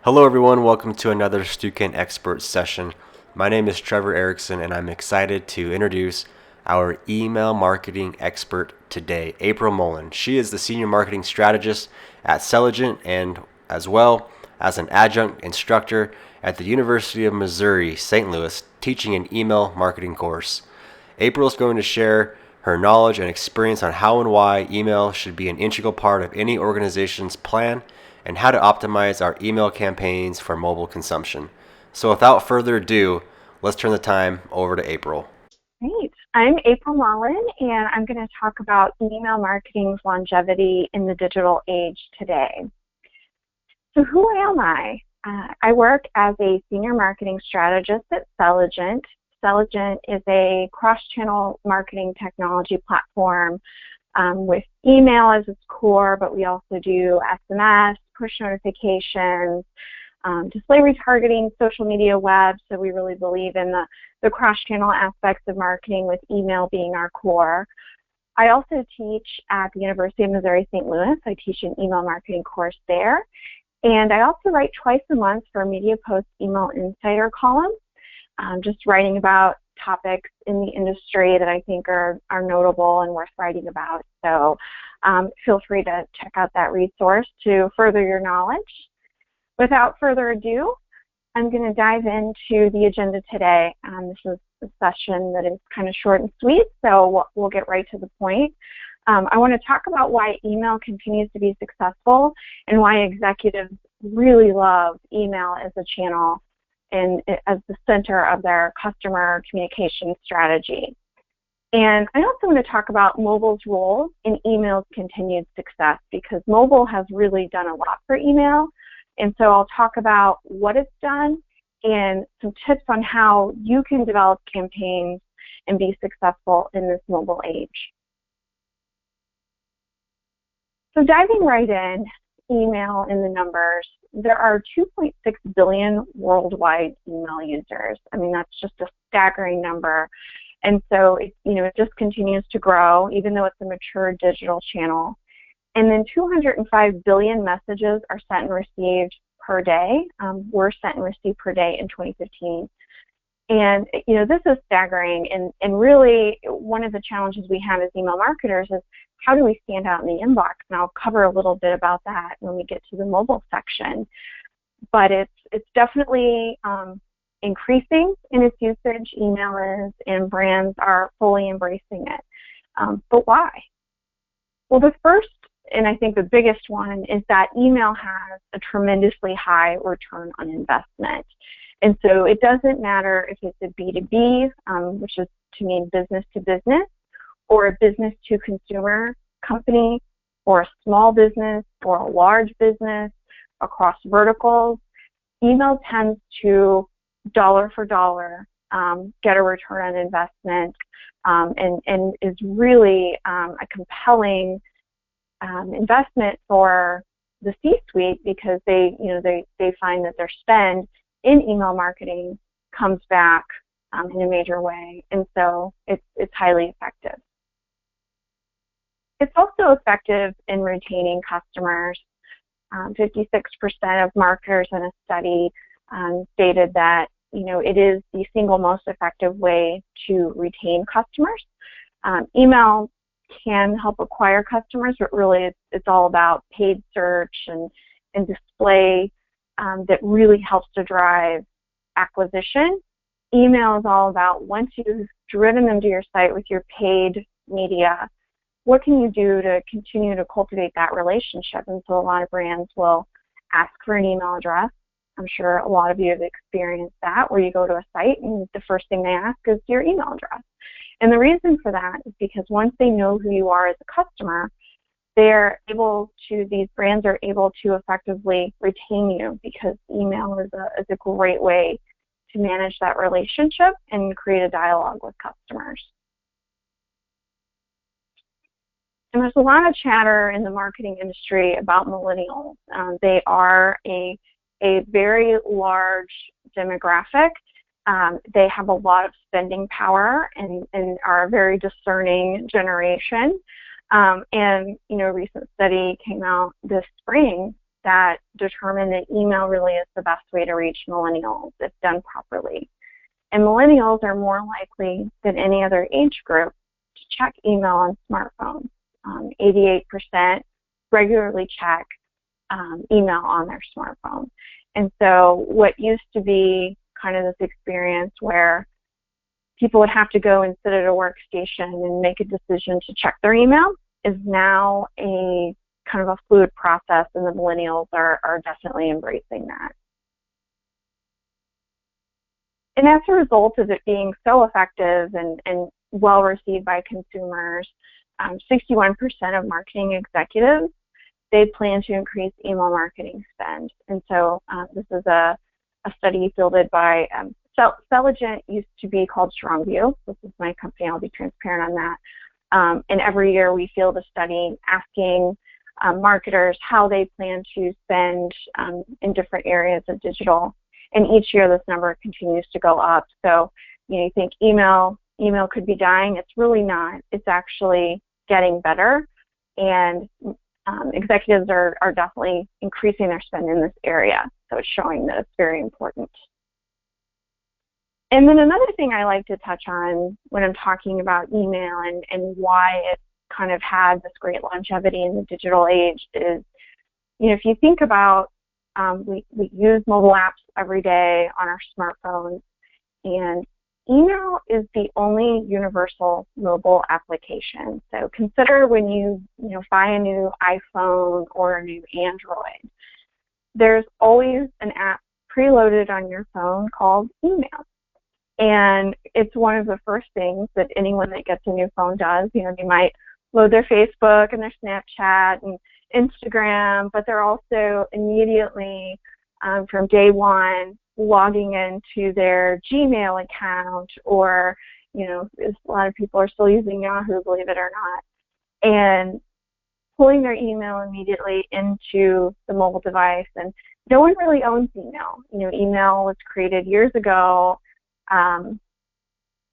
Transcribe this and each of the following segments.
Hello everyone, welcome to another Stukent Expert session. My name is Trevor Erickson and I'm excited to introduce our email marketing expert today, April Mullen. She is the Senior Marketing Strategist at Stukent and as well as an adjunct instructor at the University of Missouri, St. Louis, teaching an email marketing course. April is going to share her knowledge and experience on how and why email should be an integral part of any organization's plan and how to optimize our email campaigns for mobile consumption. So without further ado, let's turn the time over to April. Great. I'm April Mullen, and I'm going to talk about email marketing's longevity in the digital age today. So who am I? I work as a senior marketing strategist at Stukent. Stukent is a cross-channel marketing technology platform with email as its core, but we also do SMS, push notifications, display retargeting, social media, web. So we really believe in the cross-channel aspects of marketing with email being our core. I also teach at the University of Missouri St. Louis. I teach an email marketing course there. And I also write twice a month for a Media Post Email Insider column, just writing about topics in the industry that I think are notable and worth writing about. So feel free to check out that resource to further your knowledge. Without further ado, I'm going to dive into the agenda today. This is a session that is kind of short and sweet, so we'll get right to the point. I want to talk about why email continues to be successful and why executives really love email as a channel and as the center of their customer communication strategy. And I also want to talk about mobile's role in email's continued success, because mobile has really done a lot for email. And so I'll talk about what it's done and some tips on how you can develop campaigns and be successful in this mobile age. So diving right in, email in the numbers, there are 2.6 billion worldwide email users. I mean, that's just a staggering number. And so it just continues to grow, even though it's a mature digital channel. And then 205 billion messages are sent and received per day, were sent and received per day in 2015. And, this is staggering. And really, one of the challenges we have as email marketers is how do we stand out in the inbox? And I'll cover a little bit about that when we get to the mobile section. But it's definitely increasing in its usage, email is, and brands are fully embracing it. But why? Well, the first, and I think the biggest one, is that email has a tremendously high return on investment. And so it doesn't matter if it's a B2B, which is to mean business to business, or a business to consumer company, or a small business, or a large business across verticals. Email tends to dollar for dollar get a return on investment and is really a compelling investment for the C-suite, because they find that their spend in email marketing comes back in a major way, and so it's highly effective. It's also effective in retaining customers. 56% of marketers in a study stated that it is the single most effective way to retain customers. Email can help acquire customers, but really it's all about paid search and display that really helps to drive acquisition. Email is all about, once you've driven them to your site with your paid media, what can you do to continue to cultivate that relationship? And so a lot of brands will ask for an email address. I'm sure a lot of you have experienced that, where you go to a site and the first thing they ask is your email address. And the reason for that is because once they know who you are as a customer, these brands are able to effectively retain you, because email is a great way to manage that relationship and create a dialogue with customers. And there's a lot of chatter in the marketing industry about millennials. They are a very large demographic. They have a lot of spending power and are a very discerning generation. And a recent study came out this spring that determine that email really is the best way to reach millennials if done properly. And millennials are more likely than any other age group to check email on smartphones. 88% regularly check email on their smartphone. And so what used to be kind of this experience where people would have to go and sit at a workstation and make a decision to check their email is now a kind of a fluid process, and the millennials are definitely embracing that. And as a result of it being so effective and well received by consumers, 61% of marketing executives, they plan to increase email marketing spend. And so this is a study fielded by Celigent, used to be called StrongView. This is my company. I'll be transparent on that. And every year we field a study asking marketers how they plan to spend in different areas of digital. And each year this number continues to go up. So you think email could be dying. It's really not. It's actually getting better. And executives are definitely increasing their spend in this area. So it's showing that it's very important. And then another thing I like to touch on when I'm talking about email and why it's kind of had this great longevity in the digital age is, if you think about we use mobile apps every day on our smartphones, and email is the only universal mobile application. So consider when you buy a new iPhone or a new Android, there's always an app preloaded on your phone called email. And it's one of the first things that anyone that gets a new phone does. They might load their Facebook and their Snapchat and Instagram, but they're also immediately from day one logging into their Gmail account, or a lot of people are still using Yahoo, believe it or not, and pulling their email immediately into the mobile device. And no one really owns email. Email was created years ago, and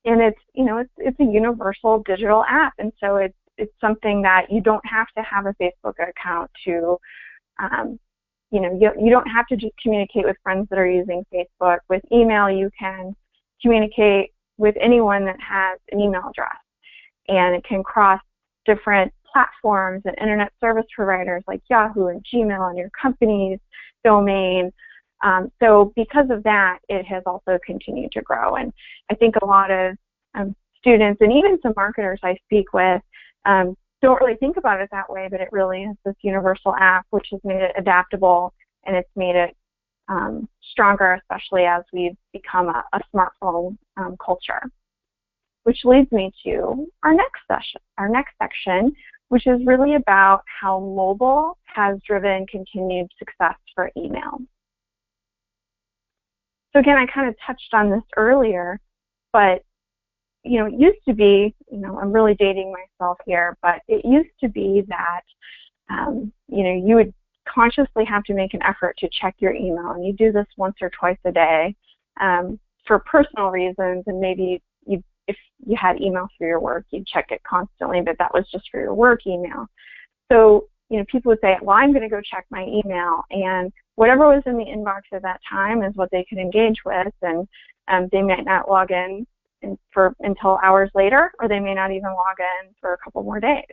it's a universal digital app, and so it's something that you don't have to have a Facebook account to. You don't have to just communicate with friends that are using Facebook. With email, you can communicate with anyone that has an email address, and it can cross different platforms and internet service providers like Yahoo and Gmail and your company's domain. So because of that, it has also continued to grow. And I think a lot of students and even some marketers I speak with don't really think about it that way, but it really is this universal app which has made it adaptable, and it's made it stronger, especially as we've become a smartphone culture. Which leads me to our next section, which is really about how mobile has driven continued success for email. So again, I kind of touched on this earlier, but it used to be, I'm really dating myself here, but it used to be that, you would consciously have to make an effort to check your email, and you do this once or twice a day for personal reasons, and maybe if you had email for your work, you'd check it constantly, but that was just for your work email. So, people would say, well, I'm going to go check my email, and whatever was in the inbox at that time is what they could engage with, and they might not log in until hours later, or they may not even log in for a couple more days.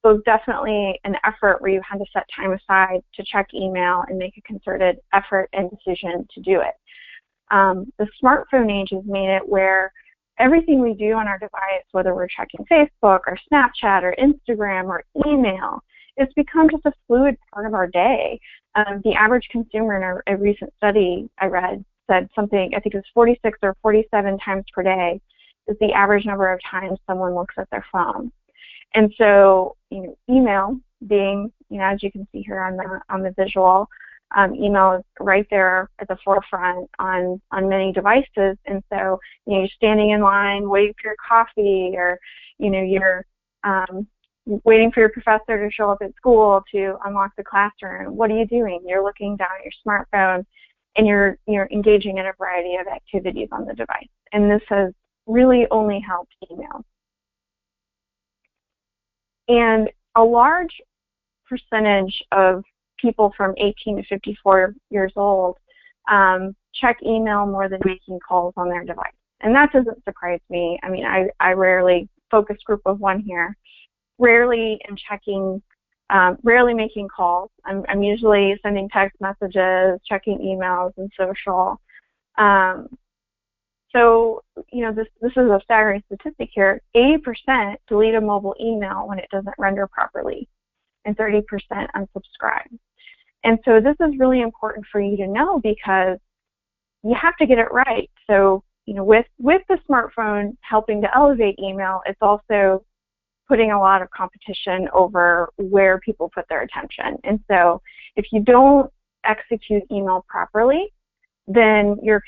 So it's definitely an effort where you had to set time aside to check email and make a concerted effort and decision to do it. The smartphone age has made it where everything we do on our device, whether we're checking Facebook or Snapchat or Instagram or email, it's become just a fluid part of our day. The average consumer in a recent study I read said something, I think it was 46 or 47 times per day is the average number of times someone looks at their phone. And so, email being, as you can see here on the visual, email is right there at the forefront on many devices. And so, you're standing in line waiting for your coffee, or, you're waiting for your professor to show up at school to unlock the classroom. What are you doing? You're looking down at your smartphone, and you're engaging in a variety of activities on the device. And this has really only helped email. And a large percentage of people from 18 to 54 years old check email more than making calls on their device. And that doesn't surprise me. I mean, I rarely, focus group of one here, rarely am checking, rarely making calls. I'm usually sending text messages, checking emails and social. So, you know, this is a staggering statistic here. 80% delete a mobile email when it doesn't render properly, and 30% unsubscribe. And so this is really important for you to know, because you have to get it right. So, you know, with the smartphone helping to elevate email, it's also putting a lot of competition over where people put their attention. And so if you don't execute email properly, then your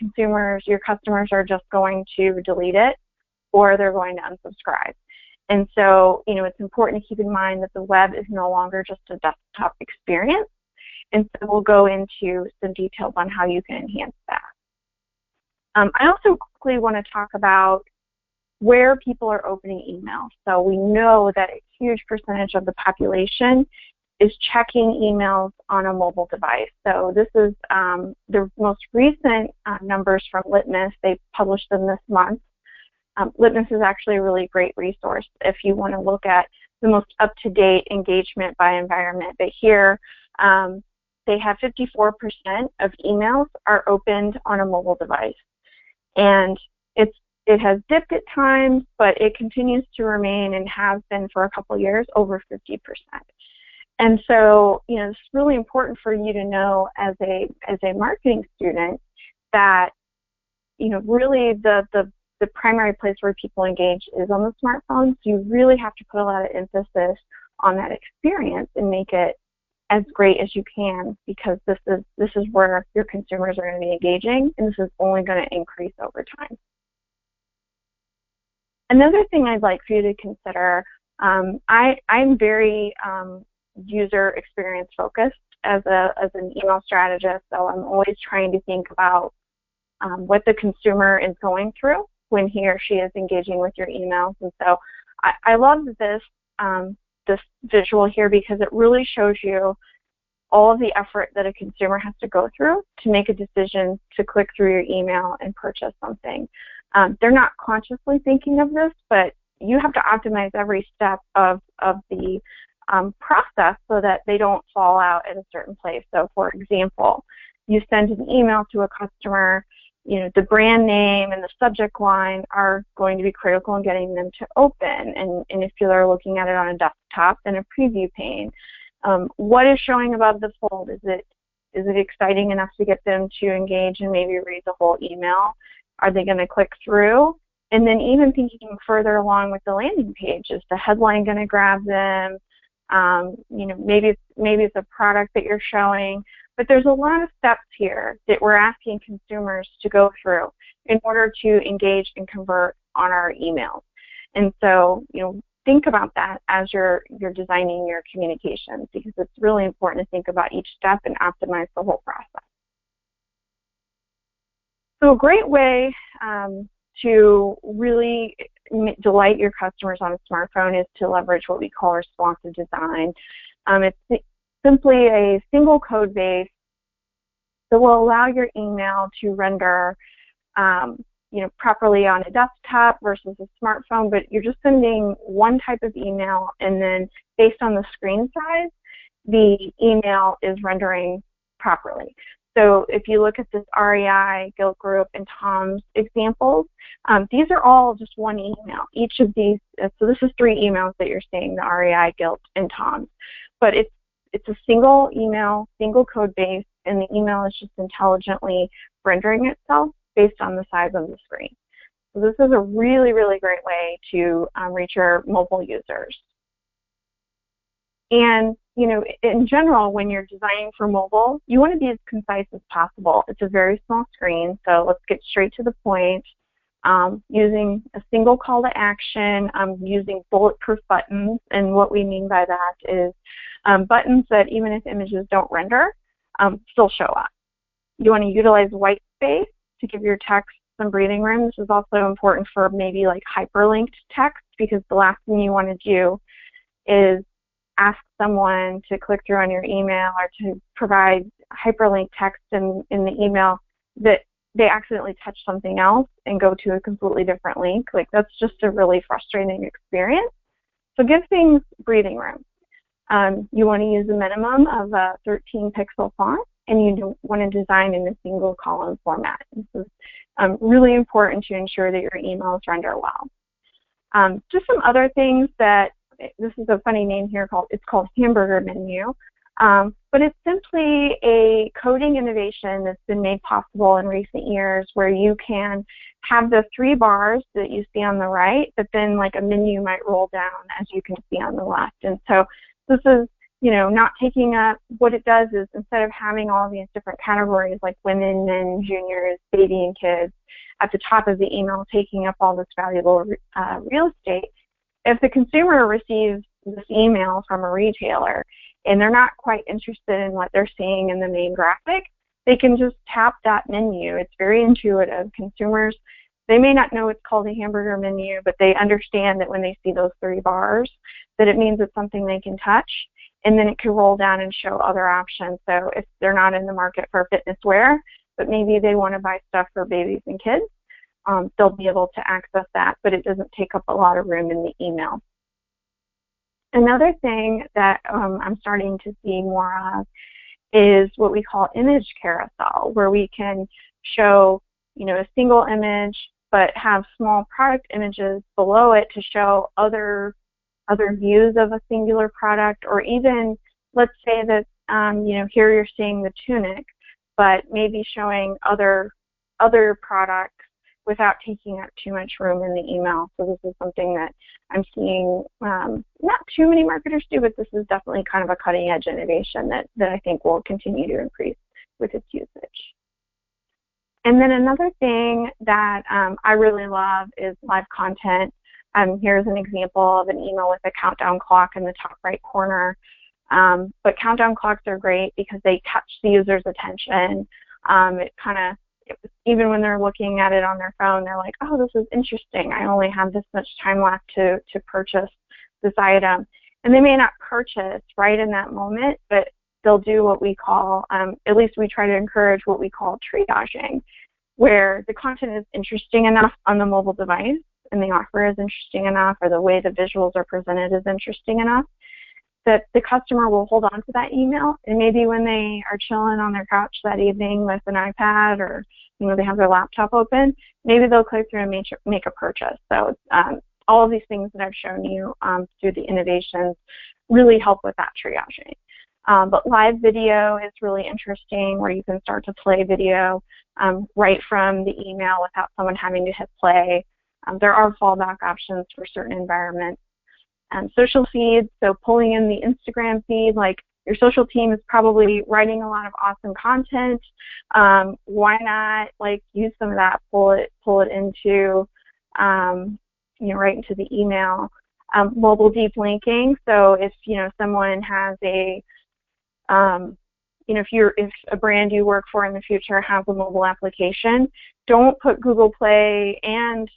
customers are just going to delete it, or they're going to unsubscribe. And so, you know, it's important to keep in mind that the web is no longer just a desktop experience. And so we'll go into some details on how you can enhance that. I also quickly want to talk about where people are opening email. So we know that a huge percentage of the population is checking emails on a mobile device. So this is the most recent numbers from Litmus. They published them this month. Litmus is actually a really great resource if you want to look at the most up-to-date engagement by environment. But here, they have 54% of emails are opened on a mobile device. And it has dipped at times, but it continues to remain, and has been for a couple of years, over 50%. And so, you know, it's really important for you to know as a marketing student that, you know, really the primary place where people engage is on the smartphone. So you really have to put a lot of emphasis on that experience and make it as great as you can, because this is where your consumers are going to be engaging, and this is only going to increase over time. Another thing I'd like for you to consider, I'm very user experience focused as an email strategist, so I'm always trying to think about what the consumer is going through when he or she is engaging with your emails. And so I love this visual here, because it really shows you all of the effort that a consumer has to go through to make a decision to click through your email and purchase something. They're not consciously thinking of this, but you have to optimize every step of the process so that they don't fall out at a certain place. So, for example, you send an email to a customer, you know, the brand name and the subject line are going to be critical in getting them to open. And if you're looking at it on a desktop, then a preview pane. What is showing above the fold? Is it exciting enough to get them to engage and maybe read the whole email? Are they going to click through? And then even thinking further along with the landing page, is the headline going to grab them? You know, maybe it's a product that you're showing. But there's a lot of steps here that we're asking consumers to go through in order to engage and convert on our emails. And so, you know, think about that as you're designing your communications, because it's really important to think about each step and optimize the whole process. So a great way to really delight your customers on a smartphone is to leverage what we call responsive design. It's simply a single code base that will allow your email to render you know, properly on a desktop versus a smartphone, but you're just sending one type of email, and then based on the screen size, the email is rendering properly. So if you look at this REI, Guilt Group, and Tom's examples, these are all just one email. Each of these, so this is 3 emails that you're seeing, the REI, Guilt, and Tom's. But it's a single email, single code base, and the email is just intelligently rendering itself based on the size of the screen. So this is a really, really great way to reach your mobile users. And, you know, in general, when you're designing for mobile, you want to be as concise as possible. It's a very small screen, so let's get straight to the point. Using a single call to action, using bulletproof buttons, and what we mean by that is buttons that even if images don't render, still show up. You want to utilize white space to give your text some breathing room. This is also important for maybe like hyperlinked text, because the last thing you want to do is ask someone to click through on your email or to provide hyperlink text in the email that they accidentally touch something else and go to a completely different link. Like, that's just a really frustrating experience. So give things breathing room. You want to use a minimum of a 13 pixel font, and you want to design in a single column format. This is really important to ensure that your emails render well. Just some other things that, this is a funny name here, it's called hamburger menu. But it's simply a coding innovation that's been made possible in recent years, where you can have the 3 bars that you see on the right, but then like a menu might roll down, as you can see on the left. And so this is, not taking up, what it does is, instead of having all these different categories like women, men, juniors, baby, and kids at the top of the email taking up all this valuable real estate, if the consumer receives this email from a retailer and they're not quite interested in what they're seeing in the main graphic, they can just tap that menu. It's very intuitive. Consumers, they may not know it's called a hamburger menu, but they understand that when they see those 3 bars, that it means it's something they can touch, and then it can roll down and show other options. So if they're not in the market for fitness wear, but maybe they want to buy stuff for babies and kids, they'll be able to access that, but it doesn't take up a lot of room in the email. Another thing that I'm starting to see more of is what we call image carousel, where we can show, a single image, but have small product images below it to show other views of a singular product. Or even, let's say that, here you're seeing the tunic, but maybe showing other products without taking up too much room in the email. So this is something that I'm seeing not too many marketers do, but this is definitely kind of a cutting edge innovation that I think will continue to increase with its usage. And then another thing that I really love is live content. Here's an example of an email with a countdown clock in the top right corner. But countdown clocks are great because they catch the user's attention. Even when they're looking at it on their phone, they're like, oh, this is interesting. I only have this much time left to purchase this item. And they may not purchase right in that moment, but they'll do what we call, at least we try to encourage what we call triaging, where the content is interesting enough on the mobile device and the offer is interesting enough, or the way the visuals are presented is interesting enough, that the customer will hold on to that email. And maybe when they are chilling on their couch that evening with an iPad, or they have their laptop open, maybe they'll click through and make a purchase. So all of these things that I've shown you through the innovations really help with that triaging. But live video is really interesting, where you can start to play video right from the email without someone having to hit play. There are fallback options for certain environments. Social feeds, so pulling in the Instagram feed, like your social team is probably writing a lot of awesome content. Why not use some of that, pull it into right into the email. Mobile deep linking, so if someone has a if a brand you work for in the future has a mobile application, don't put Google Play and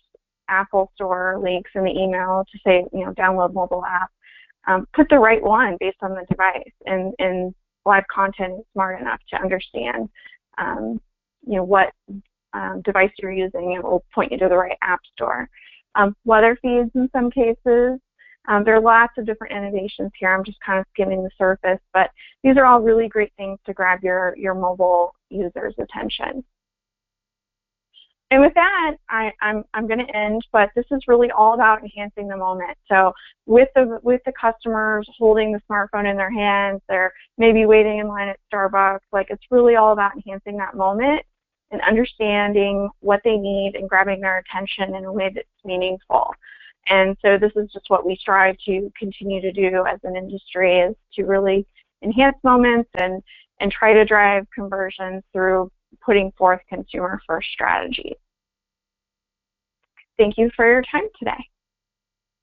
Apple Store links in the email to say, download mobile app. Put the right one based on the device, and live content is smart enough to understand, what device you're using. It will point you to the right app store. Weather feeds in some cases. There are lots of different innovations here. I'm just kind of skimming the surface, but these are all really great things to grab your mobile users' attention. And with that, I'm going to end, but this is really all about enhancing the moment. So with the customers holding the smartphone in their hands, they're maybe waiting in line at Starbucks, it's really all about enhancing that moment and understanding what they need and grabbing their attention in a way that's meaningful. And so this is just what we strive to continue to do as an industry, is to really enhance moments and try to drive conversions through putting forth consumer-first strategies. Thank you for your time today.